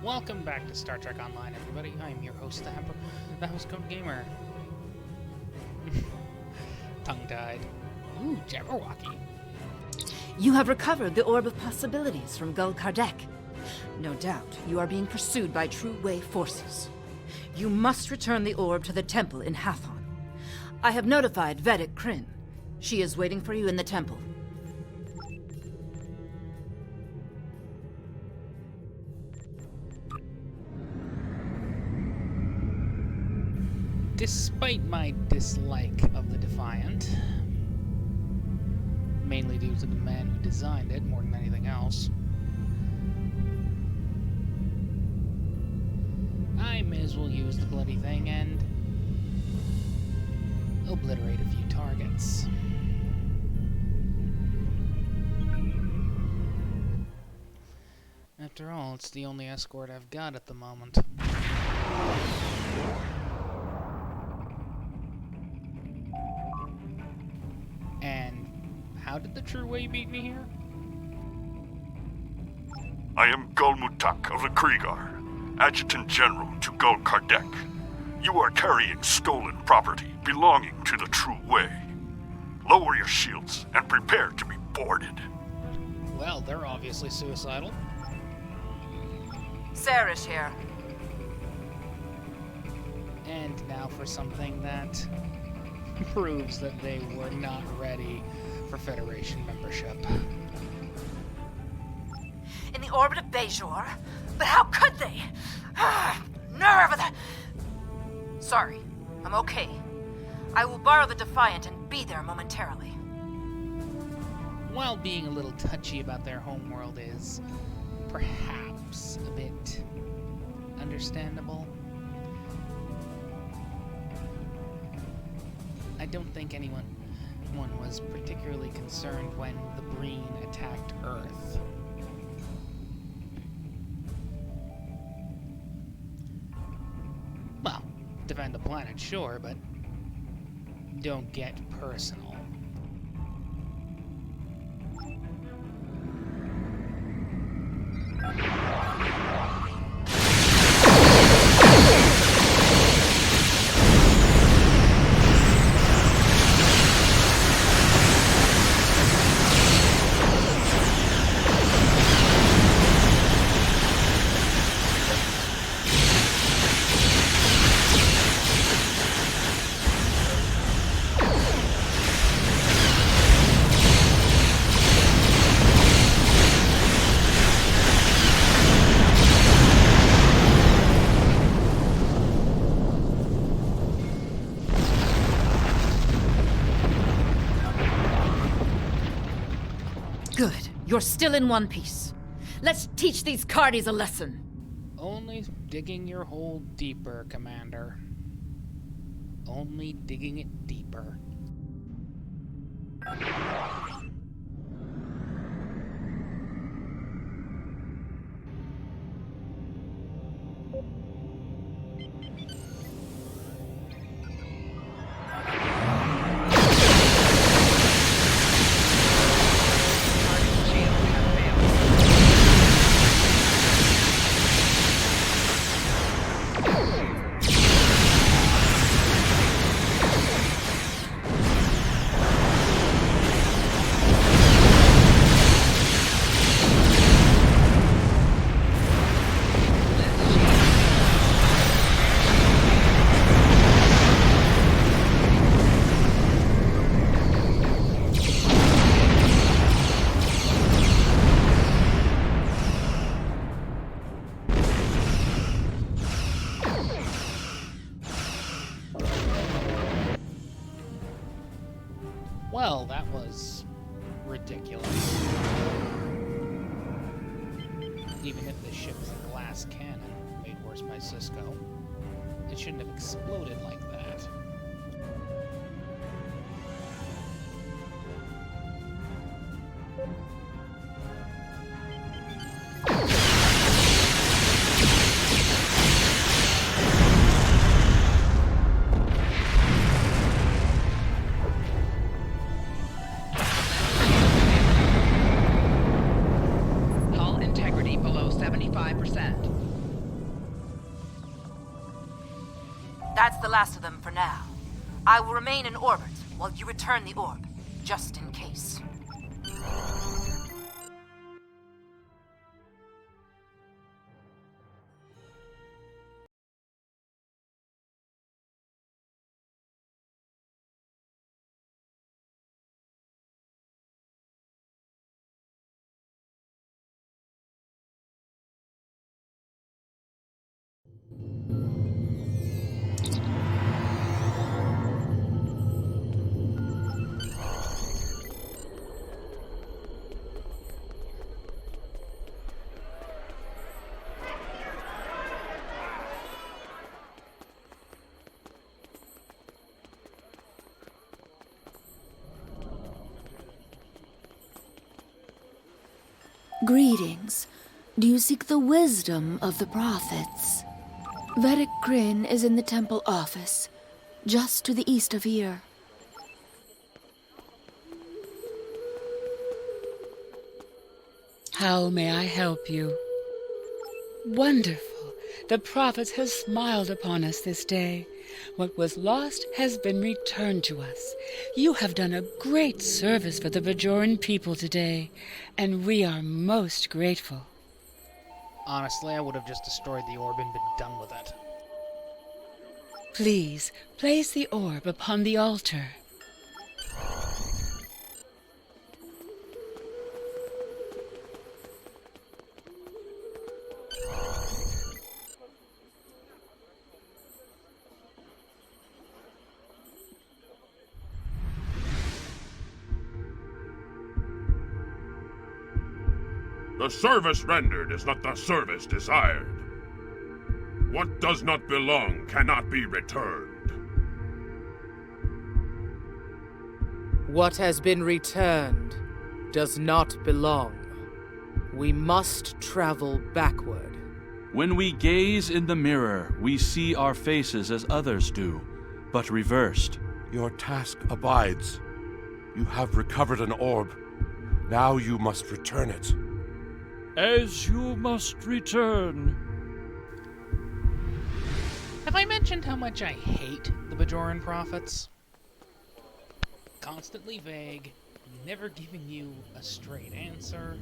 Welcome back to Star Trek Online, everybody. I'm your host, the Housecoat Gamer. Tongue-tied. Ooh, Jabberwocky. You have recovered the Orb of Possibilities from Gul Kardec. No doubt, you are being pursued by True Way forces. You must return the orb to the temple in Hathon. I have notified Vedic Kryn. She is waiting for you in the temple. Despite my dislike of the Defiant, mainly due to the man who designed it more than anything else, I may as well use the bloody thing and obliterate a few targets. After all, it's the only escort I've got at the moment. And how did the True Way beat me here? I am Gulmutak of the Kriegar, Adjutant General to Gul Kardec. You are carrying stolen property belonging to the True Way. Lower your shields and prepare to be boarded. Well, they're obviously suicidal. Sarah's here. And now for something that proves that they were not ready for Federation membership. In the orbit of Bajor? But how could they? Nerve of the... Sorry, I'm okay. I will borrow the Defiant and be there momentarily. While being a little touchy about their homeworld is perhaps a bit understandable, I don't think anyone was particularly concerned when the Breen attacked Earth. Well, defend the planet, sure, but don't get personal. Good. You're still in one piece. Let's teach these Cardis a lesson. Only digging your hole deeper, Commander. Only digging it deeper. Well, that was ridiculous. Even if the ship is a glass cannon, made worse by Cisco, it shouldn't have exploded like that. Hull integrity below 75%. last of them for now. I will remain in orbit while you return the orb, just in case. Greetings. Do you seek the wisdom of the prophets? Vedic Grin is in the temple office, just to the east of here. How may I help you? Wonderful. The prophet has smiled upon us this day. What was lost has been returned to us. You have done a great service for the Bajoran people today, and we are most grateful. Honestly, I would have just destroyed the orb and been done with it. Please, place the orb upon the altar. The service rendered is not the service desired. What does not belong cannot be returned. What has been returned does not belong. We must travel backward. When we gaze in the mirror, we see our faces as others do, but reversed. Your task abides. You have recovered an orb. Now you must return it. As you must return. Have I mentioned how much I hate the Bajoran prophets? Constantly vague, never giving you a straight answer.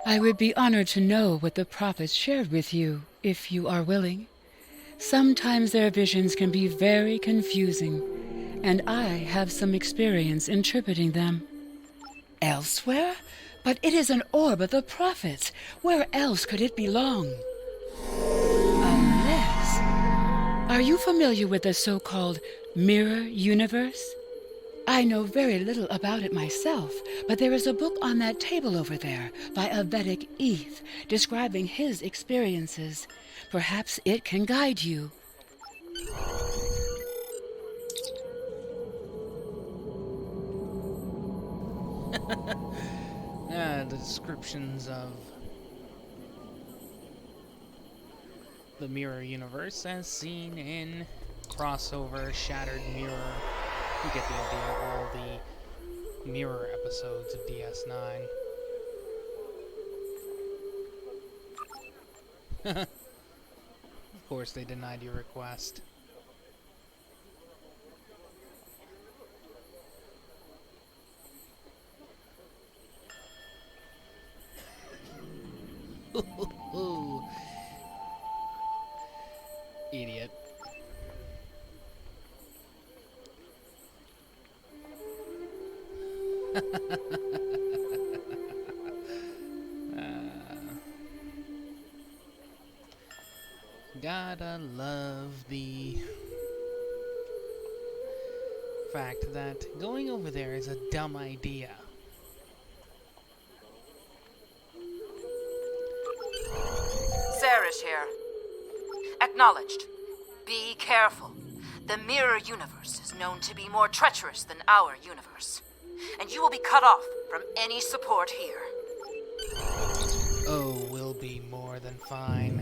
I would be honored to know what the prophets shared with you, if you are willing. Sometimes their visions can be very confusing, and I have some experience interpreting them. Elsewhere? But it is an orb of the prophets. Where else could it belong? Unless... Are you familiar with the so-called mirror universe? I know very little about it myself, but there is a book on that table over there by a Vedic Eth describing his experiences. Perhaps it can guide you. The descriptions of the mirror universe as seen in Crossover, Shattered Mirror. You get the idea of all the mirror episodes of DS9. Of course they denied your request. Idiot. Gotta love the fact that going over there is a dumb idea. Sarah's here. Acknowledged. Be careful. The mirror universe is known to be more treacherous than our universe, and you will be cut off from any support here. Oh, we'll be more than fine.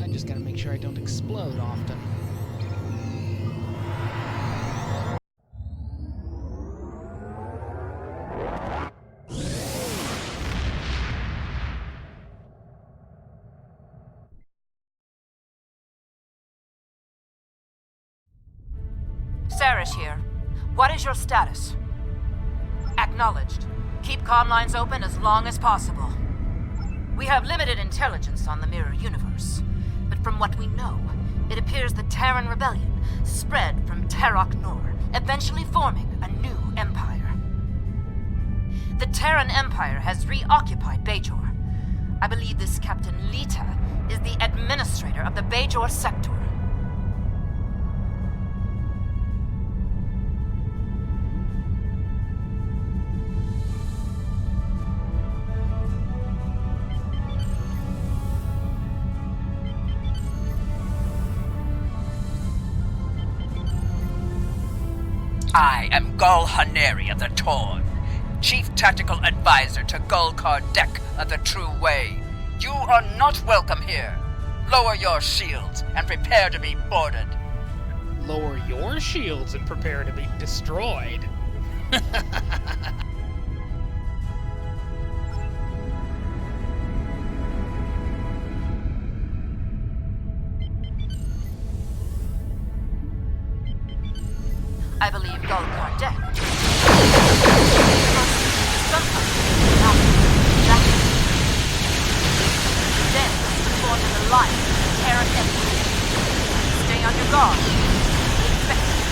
I just gotta make sure I don't explode often. Viserys here. What is your status? Acknowledged. Keep comm lines open as long as possible. We have limited intelligence on the Mirror Universe, but from what we know, it appears the Terran Rebellion spread from Terok Nor, eventually forming a new empire. The Terran Empire has reoccupied Bajor. I believe this Captain Lita is the administrator of the Bajor sector. I am Gul Haneri of the Torn, Chief Tactical Advisor to Gul Kardec of the True Way. You are not welcome here. Lower your shields and prepare to be boarded. Lower your shields and prepare to be destroyed. I believe Gul Kardec. Then form an alliance with the Terran Empire. Stay on your guard. Expect it.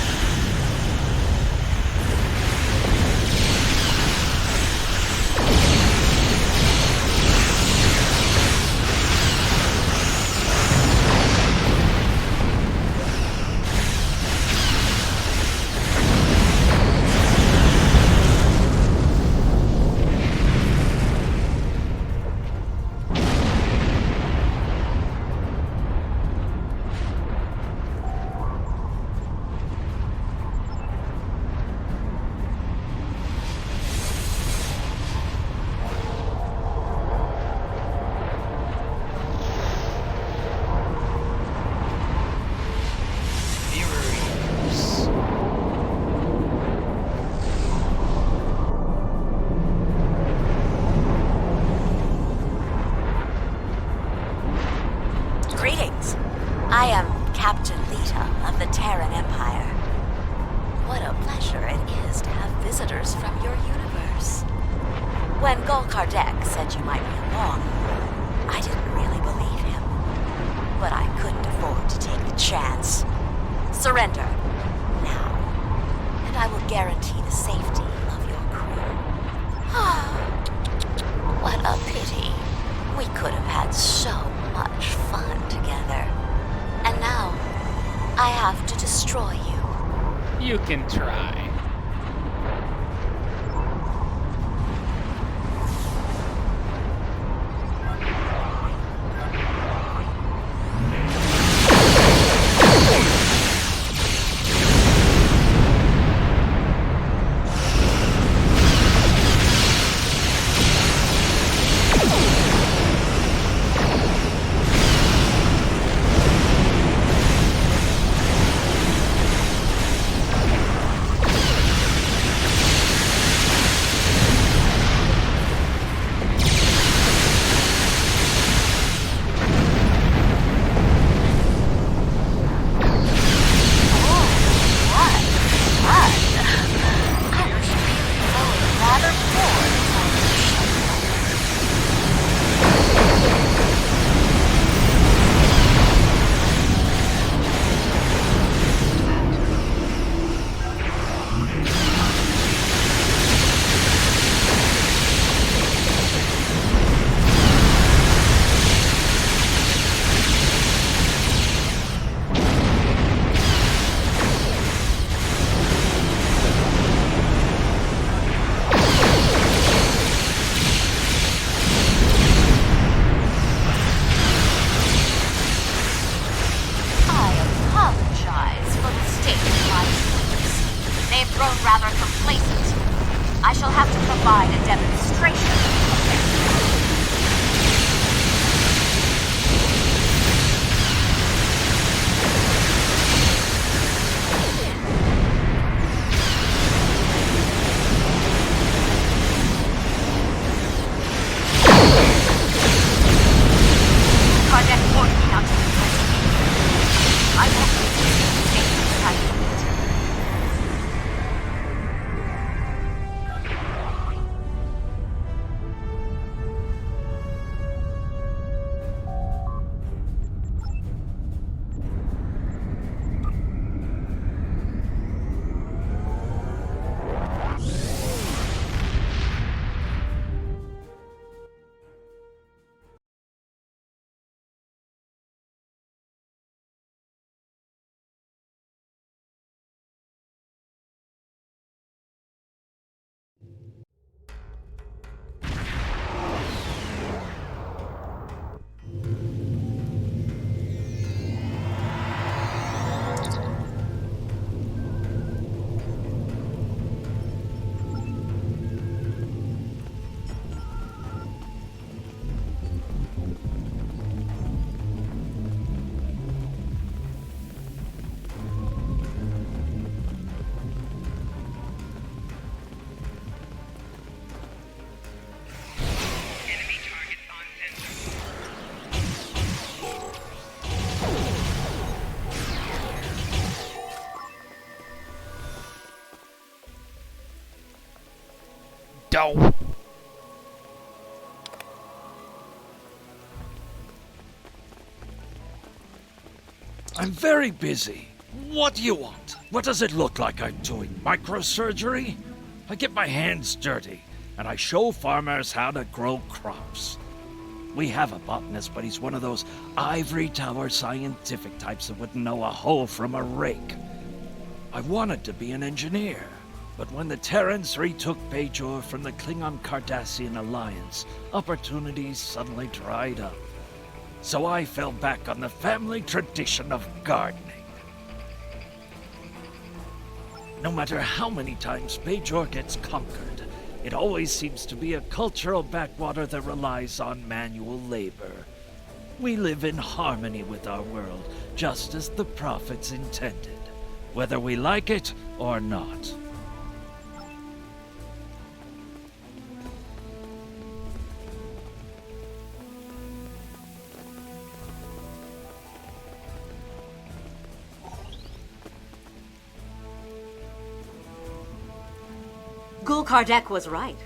Greetings. I am Captain Lita of the Terran Empire. What a pleasure it is to have visitors from your universe. When Gul Kardec said you might be along, I didn't really believe him. But I couldn't afford to take the chance. Surrender now, and I will guarantee the safety of your crew. What a pity. We could have had so much fun together. And now, I have to destroy you. You can try. I shall have to provide a demonstration. Project ordered me out to investigate. I won't take the safety of go. I'm very busy. What do you want? What does it look like I'm doing? Microsurgery? I get my hands dirty, and I show farmers how to grow crops. We have a botanist, but he's one of those ivory tower scientific types that wouldn't know a hoe from a rake. I wanted to be an engineer, but when the Terrans retook Bajor from the Klingon-Cardassian alliance, opportunities suddenly dried up. So I fell back on the family tradition of gardening. No matter how many times Bajor gets conquered, it always seems to be a cultural backwater that relies on manual labor. We live in harmony with our world, just as the prophets intended, whether we like it or not. Gul Kardec was right.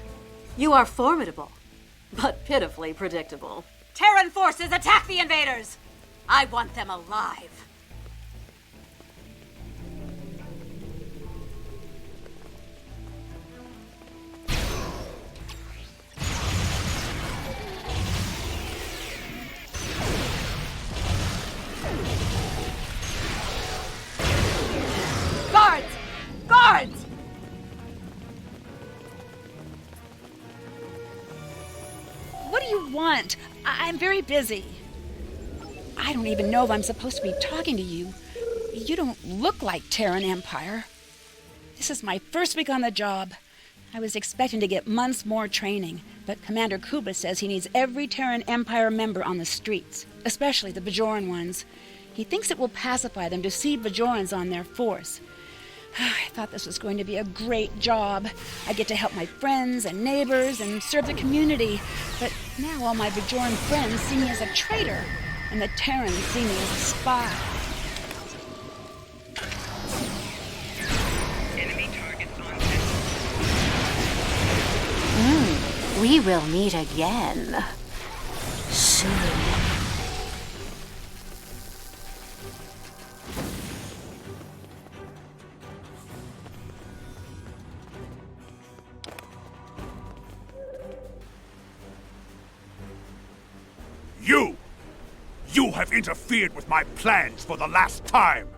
You are formidable, but pitifully predictable. Terran forces, attack the invaders! I want them alive. Guards! Guards! What do you want? I'm very busy. I don't even know if I'm supposed to be talking to you. You don't look like Terran Empire. This is my first week on the job. I was expecting to get months more training, but Commander Kuba says he needs every Terran Empire member on the streets, especially the Bajoran ones. He thinks it will pacify them to see Bajorans on their force. I thought this was going to be a great job. I get to help my friends and neighbors and serve the community. But now all my Bajoran friends see me as a traitor, and the Terrans see me as a spy. Enemy targets on We will meet again. Soon. You have interfered with my plans for the last time!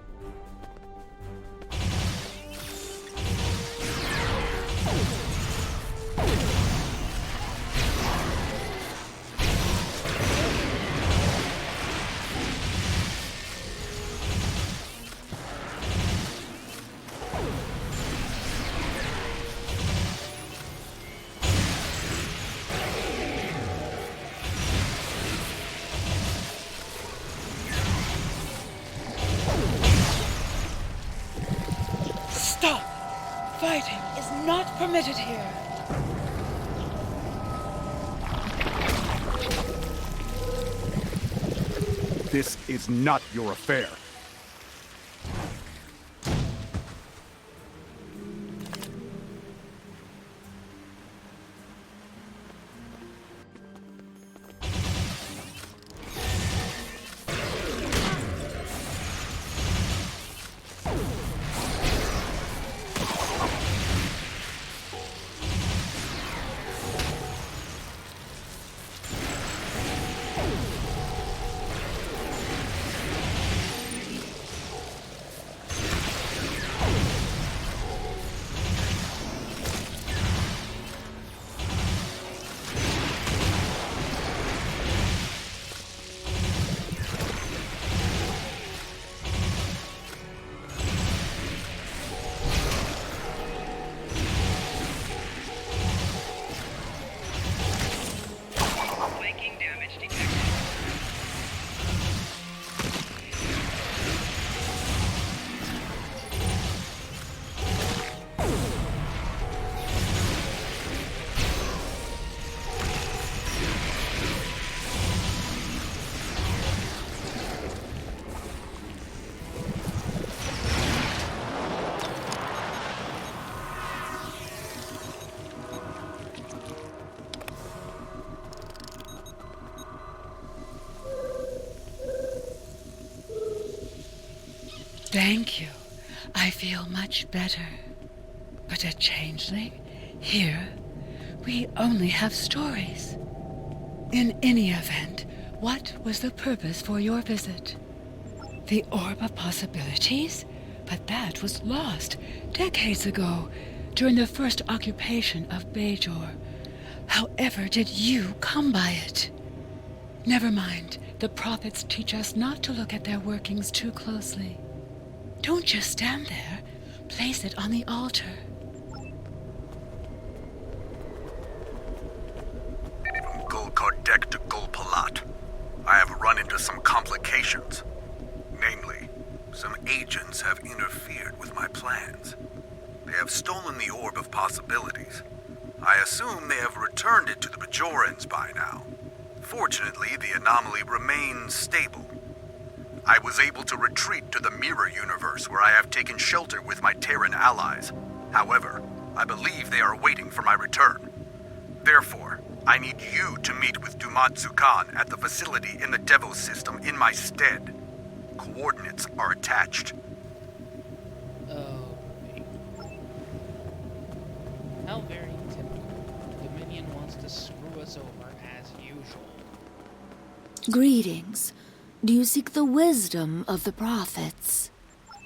Stop! Fighting is not permitted here. This is not your affair. Thank you. I feel much better. But a changeling? Here, we only have stories. In any event, what was the purpose for your visit? The Orb of Possibilities? But that was lost decades ago, during the first occupation of Bajor. However did you come by it? Never mind. The prophets teach us not to look at their workings too closely. Don't just stand there. Place it on the altar. From Gul Kardec to Gul Palat, I have run into some complications. Namely, some agents have interfered with my plans. They have stolen the Orb of Possibilities. I assume they have returned it to the Bajorans by now. Fortunately, the anomaly remains stable. I was able to retreat to the Mirror Universe, where I have taken shelter with my Terran allies. However, I believe they are waiting for my return. Therefore, I need you to meet with Dumatsu Khan at the facility in the Devos system in my stead. Coordinates are attached. How very typical. Dominion wants to screw us over as usual. Greetings. Do you seek the wisdom of the prophets?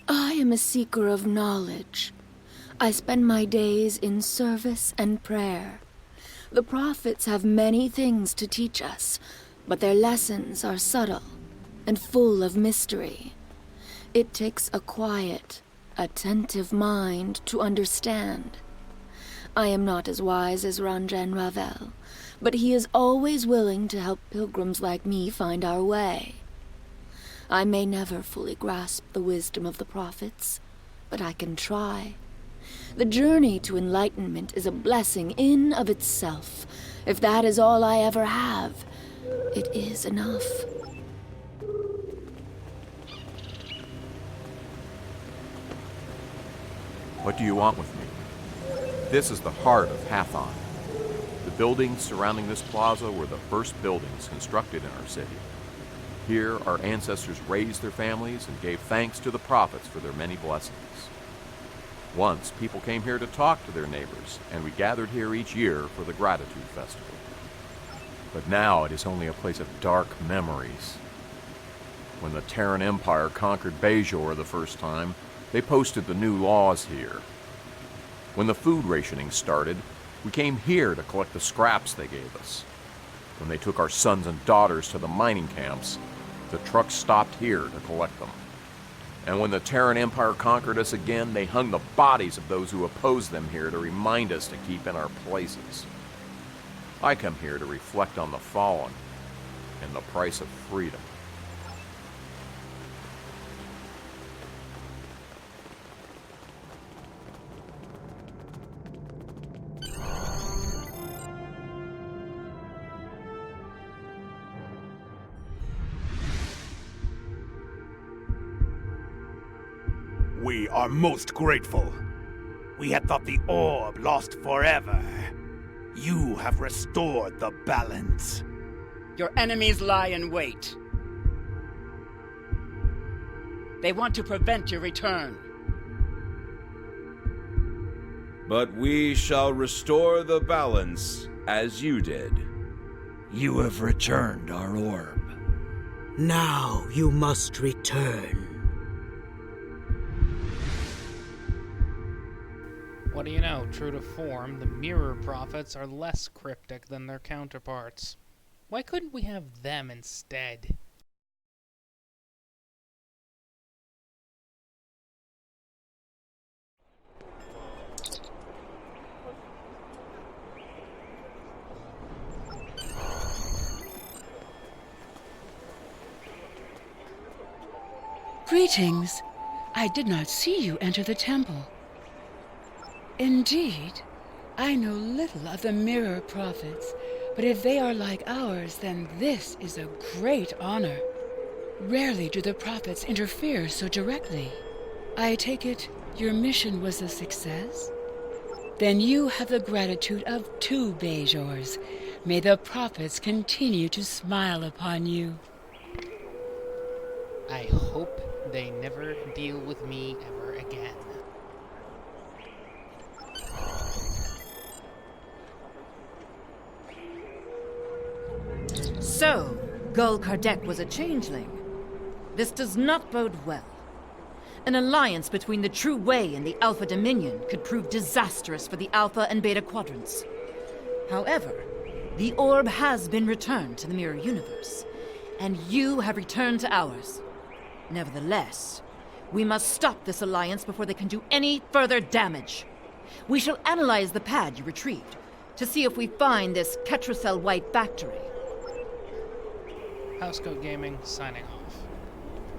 I am a seeker of knowledge. I spend my days in service and prayer. The prophets have many things to teach us, but their lessons are subtle and full of mystery. It takes a quiet, attentive mind to understand. I am not as wise as Ranjan Ravel, but he is always willing to help pilgrims like me find our way. I may never fully grasp the wisdom of the prophets, but I can try. The journey to enlightenment is a blessing in of itself. If that is all I ever have, it is enough. What do you want with me? This is the heart of Hathon. The buildings surrounding this plaza were the first buildings constructed in our city. Here, our ancestors raised their families and gave thanks to the prophets for their many blessings. Once, people came here to talk to their neighbors, and we gathered here each year for the Gratitude Festival. But now it is only a place of dark memories. When the Terran Empire conquered Bajor the first time, they posted the new laws here. When the food rationing started, we came here to collect the scraps they gave us. When they took our sons and daughters to the mining camps, the trucks stopped here to collect them. And when the Terran Empire conquered us again, they hung the bodies of those who opposed them here to remind us to keep in our places. I come here to reflect on the fallen and the price of freedom. We are most grateful. We had thought the orb lost forever. You have restored the balance. Your enemies lie in wait. They want to prevent your return. But we shall restore the balance as you did. You have returned our orb. Now you must return. What do you know? True to form, the Mirror Prophets are less cryptic than their counterparts. Why couldn't we have them instead? Greetings. I did not see you enter the temple. Indeed, I know little of the Mirror Prophets, but if they are like ours, then this is a great honor. Rarely do the Prophets interfere so directly. I take it your mission was a success? Then you have the gratitude of 2 Bajors. May the Prophets continue to smile upon you. I hope they never deal with me ever again. So, Gul Kardec was a changeling. This does not bode well. An alliance between the True Way and the Alpha Dominion could prove disastrous for the Alpha and Beta Quadrants. However, the orb has been returned to the Mirror Universe, and you have returned to ours. Nevertheless, we must stop this alliance before they can do any further damage. We shall analyze the pad you retrieved to see if we find this Ketracel White factory. Housecoat Gaming, signing off.